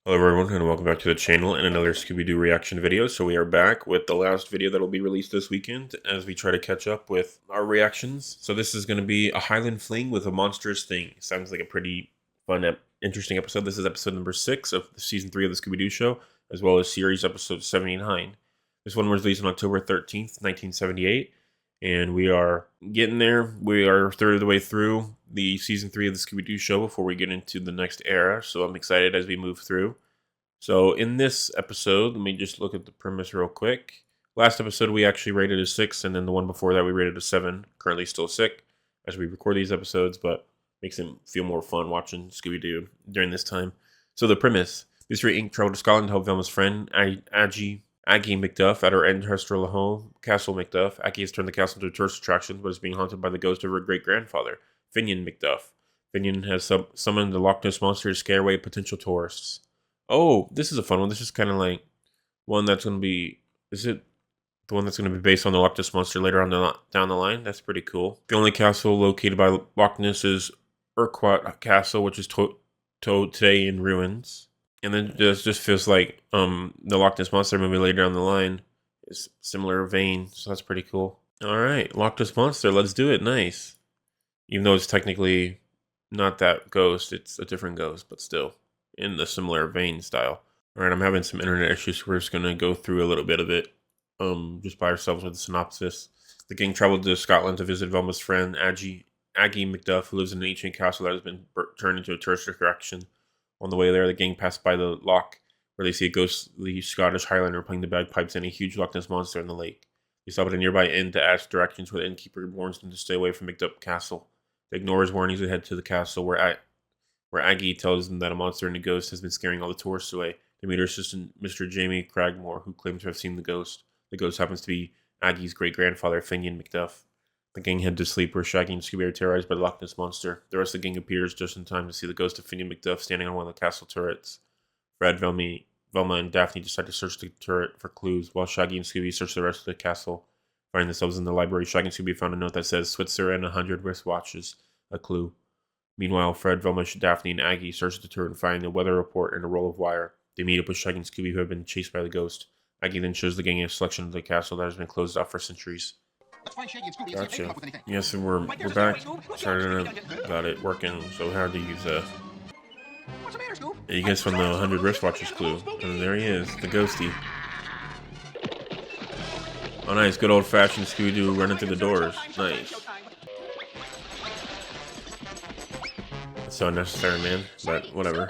Hello everyone and welcome back to the channel and another Scooby-Doo reaction video. So we are back with the last video that will be released this weekend as we try to catch up with our reactions. So this is going to be A Highland Fling with a Monstrous Thing. Sounds like a pretty fun, interesting episode. This is episode number 6 of season 3 of the Scooby-Doo show, as well as series episode 79. This one was released on October 13th, 1978. And we are getting there. We are a third of the way through the season 3 of the Scooby-Doo show before we get into the next era. So I'm excited as we move through. So in this episode, let me just look at the premise real quick. Last episode we actually rated a 6, and then the one before that we rated a 7. Currently still sick as we record these episodes, but makes it feel more fun watching Scooby-Doo during this time. So the premise: Mystery Inc. traveled to Scotland to help Velma's friend, Aggie McDuff, at her ancestral home, Castle McDuff. Aggie has turned the castle into a tourist attraction, but is being haunted by the ghost of her great-grandfather, Finian McDuff. Finian has summoned the Loch Ness Monster to scare away potential tourists. Oh, this is a fun one. This is kind of like one that's going to be... Is it the one that's going to be based on the Loch Ness Monster later on down the line? That's pretty cool. The only castle located by Loch Ness is Urquhart Castle, which is today in ruins. And then just feels like the Loch Ness Monster movie later down the line is similar vein, so that's pretty cool. Alright, Loch Ness Monster, let's do it. Nice. Even though it's technically not that ghost, it's a different ghost, but still in the similar vein style. Alright, I'm having some internet issues, so we're just going to go through a little bit of it just by ourselves with the synopsis. The gang traveled to Scotland to visit Velma's friend, Aggie McDuff, who lives in an ancient castle that has been turned into a tourist attraction. On the way there, the gang passed by the loch, where they see a ghostly Scottish Highlander playing the bagpipes and a huge Loch Ness Monster in the lake. They stop at a nearby inn to ask directions, where the innkeeper warns them to stay away from McDuff Castle. They ignore his warnings and head to the castle, where Aggie tells them that a monster and a ghost has been scaring all the tourists away. They meet her assistant, Mr. Jamie Cragmore, who claims to have seen the ghost. The ghost happens to be Aggie's great-grandfather, Finian McDuff. The gang head to sleep, where Shaggy and Scooby are terrorized by the Loch Ness Monster. The rest of the gang appears just in time to see the ghost of Finian McDuff standing on one of the castle turrets. Fred, Velma, and Daphne decide to search the turret for clues, while Shaggy and Scooby search the rest of the castle. Finding themselves in the library, Shaggy and Scooby found a note that says, "Switzer and 100 wristwatches," a clue. Meanwhile, Fred, Velma, Daphne, and Aggie search the turret and find a weather report and a roll of wire. They meet up with Shaggy and Scooby, who have been chased by the ghost. Aggie then shows the gang a selection of the castle that has been closed off for centuries. Let's find Shaggy and Scooby and see if they come Gotcha. up with anything. Yes, and we're back. Sorry to got it working so hard to use What's the matter, Scoob? you guys found the 100 wristwatches clue. And there he is, the ghosty. Oh nice, good old fashioned Scooby-Doo running through the doors. Nice. That's so unnecessary, man, but whatever.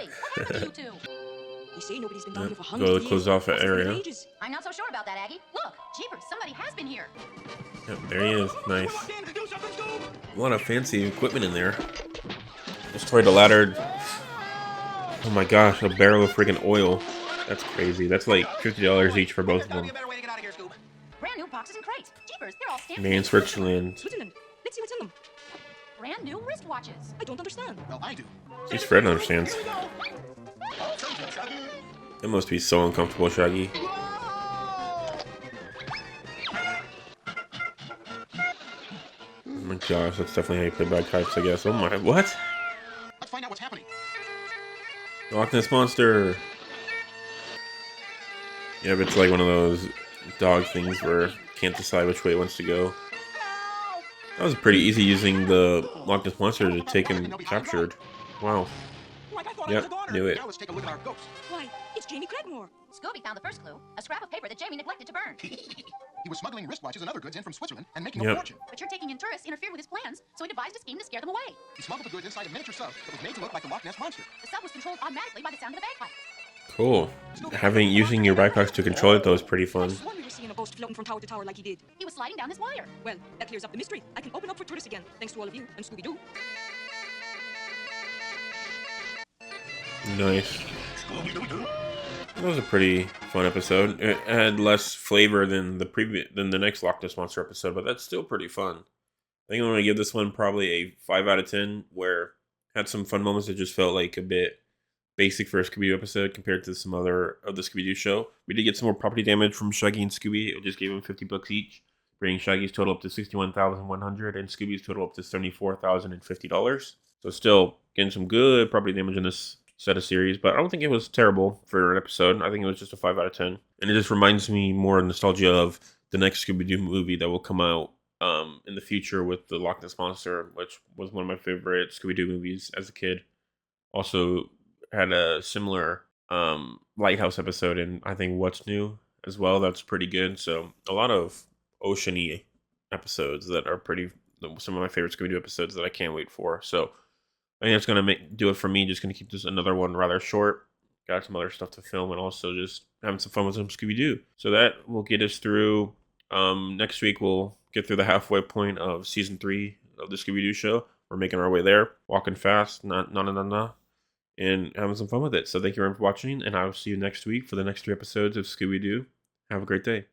You say nobody's been down here for Go to the closed off area. I'm not so sure about that, Aggie. Look, jeepers, somebody has been here. Yep, there he is. Nice. A lot of fancy equipment in there. Destroyed a ladder. Oh my gosh, a barrel of freaking oil. That's crazy. That's like $50 each for both of them. Brand new boxes and crates. Jeepers, they're all stamped. Man, Switzerland. Switzerland. Let's see what's in them. Brand new wristwatches. I don't understand. Well, I do. At least Fred understands. It must be so uncomfortable, Shaggy. Oh my gosh, that's definitely how you play bagpipes, I guess. Oh my, what? Let's find out what's happening. Loch Ness Monster! Yeah, but it's like one of those dog things where you can't decide which way it wants to go. That was pretty easy using the Loch Ness Monster to take him captured. Wow. Yep, knew it. Now let's take a look at our ghost. Why, it's Jamie Craigmore. Scooby found the first clue, a scrap of paper that Jamie neglected to burn. He was smuggling wristwatches and other goods in from Switzerland and making a Yep. fortune. But you're taking in tourists interfered with his plans, so he devised a scheme to scare them away. He smuggled the goods inside a miniature sub that was made to look like the Loch Ness Monster. The sub was controlled automatically by the sound of the bagpipes. Cool. Using your bagpipes to control it though is pretty fun. One we were seeing a ghost floating from tower to tower like he did. He was sliding down this wire. Well, that clears up the mystery. I can open up for tourists again, thanks to all of you and Scooby-Doo. Nice. That was a pretty fun episode. It had less flavor than the next Loch Ness Monster episode, but that's still pretty fun. I think I'm gonna give this one probably a 5 out of 10. Where it had some fun moments that just felt like a bit basic for a Scooby-Doo episode compared to some other of the Scooby-Doo show. We did get some more property damage from Shaggy and Scooby. It just gave them $50 each, bringing Shaggy's total up to $61,100 and Scooby's total up to $74,050. So still getting some good property damage in this set of series, but I don't think it was terrible for an episode. I think it was just a 5 out of 10. And it just reminds me more nostalgia of the next Scooby-Doo movie that will come out in the future with the Loch Ness Monster, which was one of my favorite Scooby-Doo movies as a kid. Also had a similar Lighthouse episode in, I think, What's New as well. That's pretty good. So a lot of oceany episodes that are some of my favorite Scooby-Doo episodes that I can't wait for. So I think that's going to do it for me. Just going to keep this another one rather short. Got some other stuff to film and also just having some fun with some Scooby-Doo. So that will get us through. Next week, we'll get through the halfway point of season 3 of the Scooby-Doo show. We're making our way there. Walking fast, and having some fun with it. So thank you very much for watching, and I will see you next week for the next 3 episodes of Scooby-Doo. Have a great day.